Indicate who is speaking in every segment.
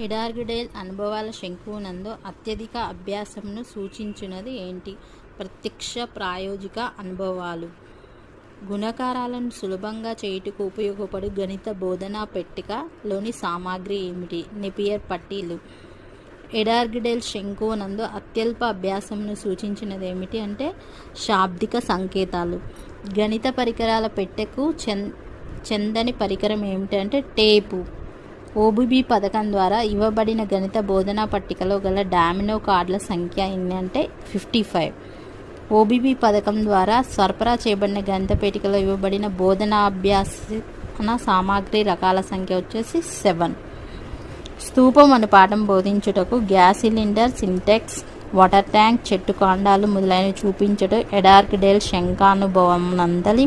Speaker 1: ఎడార్గడేల్ అనుభవాల శంకునందు అత్యధిక అభ్యాసంను సూచించినది ఏంటి? ప్రత్యక్ష ప్రాయోజిక అనుభవాలు. గుణకారాలను సులభంగా చేయుటకు ఉపయోగపడు గణిత బోధనా పట్టికలోని సామాగ్రి ఏమిటి? నెపియర్ పట్టీలు. ఎడార్గడేల్ శంకునందు అత్యల్ప అభ్యాసంను సూచించినది ఏమిటి అంటే శాబ్దిక సంకేతాలు. గణిత పరికరాల పెట్టెకు చెందని పరికరం ఏమిటంటే టేపు. ఓబీబీ పథకం ద్వారా ఇవ్వబడిన గణిత బోధనా పట్టికలో గల డామినో కార్డుల సంఖ్య ఎన్ని అంటే 55. ఓబీబీ పథకం ద్వారా సరఫరా చేయబడిన గణిత పేటికలో ఇవ్వబడిన బోధనాభ్యాసన సామాగ్రి రకాల సంఖ్య వచ్చేసి 7. స్తూపం అనే పాఠం బోధించుటకు gas cylinder, Sintex, water tank, చెట్టు కాండాలు మొదలైనవి చూపించడం ఎడార్గడేల్ శంఖానుభవం నందలి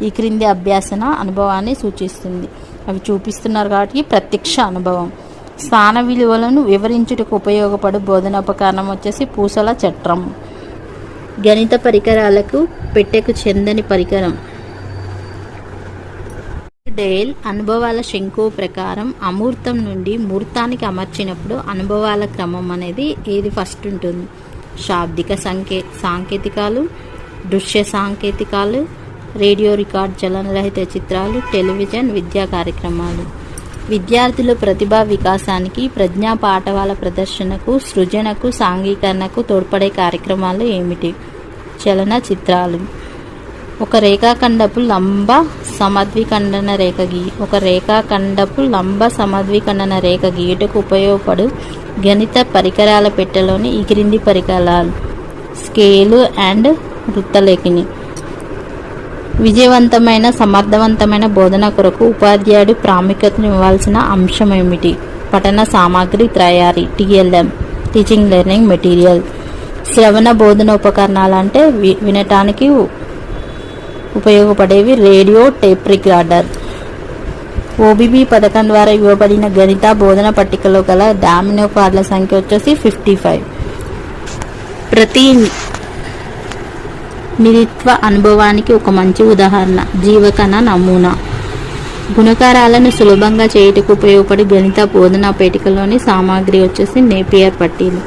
Speaker 1: ఈ క్రింది అభ్యాసన అనుభవాన్ని సూచిస్తుంది. అవి చూపిస్తున్నారు కాబట్టి ప్రత్యక్ష అనుభవం. స్థాన విలువలను వివరించుటకు ఉపయోగపడు బోధనోపకరణం వచ్చేసి పూసల చట్రం. గణిత పరికరాలకు పెట్టెకు చెందని పరికరం. డేల్ అనుభవాల శంకు ప్రకారం అమూర్తం నుండి మూర్తానికి అమర్చినప్పుడు అనుభవాల క్రమం అనేది ఏది ఫస్ట్ ఉంటుంది? శాబ్దిక సాంకేతికాలు, దృశ్య సాంకేతికాలు, రేడియో రికార్డ్, చలనరహిత చిత్రాలు, టెలివిజన్, విద్యా కార్యక్రమాలు. విద్యార్థుల ప్రతిభా వికాసానికి, ప్రజ్ఞా పాఠవాల ప్రదర్శనకు, సృజనకు, సాంఘీకరణకు తోడ్పడే కార్యక్రమాలు ఏమిటి? చలన చిత్రాలు. ఒక రేఖాఖండపు లంబ సమద్విఖండన రేఖ గీయుటకు ఉపయోగపడు గణిత పరికరాల పెట్టెలోని ఈ క్రింది పరికరాలు: స్కేలు అండ్ వృత్తలేఖిని. విజయవంతమైన సమర్థవంతమైన బోధన కొరకు ఉపాధ్యాయుడు ప్రాముఖ్యతనివ్వాల్సిన అంశం ఏమిటి? పఠన సామాగ్రి తయారీ, TLM, టీచింగ్ లెర్నింగ్ మెటీరియల్. శ్రవణ బోధన ఉపకరణాలు అంటే వినటానికి ఉపయోగపడేవి రేడియో, టేప్ రికార్డర్. ఓబీబీ పథకం ద్వారా ఇవ్వబడిన గణిత బోధన పట్టికలో గల డామినో కార్డుల సంఖ్య వచ్చేసి 55. ప్రతి నిరిత్వ అనుభవానికి ఒక మంచి ఉదాహరణ జీవకణ నమూనా. గుణకారాలను సులభంగా చేయుటకు ఉపయోగపడి గణిత బోధనా పేటికలోని సామాగ్రి వచ్చేసి నేపియర్ పట్టీలు.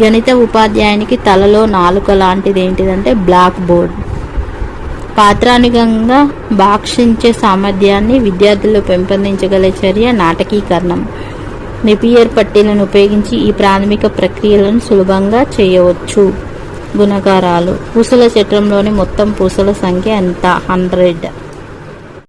Speaker 1: గణిత ఉపాధ్యాయునికి తలలో నాలుక లాంటిది ఏంటిదంటే బ్లాక్ బోర్డ్. పాత్రానుగంగా భాషించే సామర్థ్యాన్ని విద్యార్థుల్లో పెంపొందించగల చర్య నాటకీకరణం. నెపియర్ పట్టీలను ఉపయోగించి ఈ ప్రాథమిక ప్రక్రియలను సులభంగా చేయవచ్చు. గుణకారాలు. పూసల చట్రంలోని మొత్తం పూసల సంఖ్య ఎంత? 100.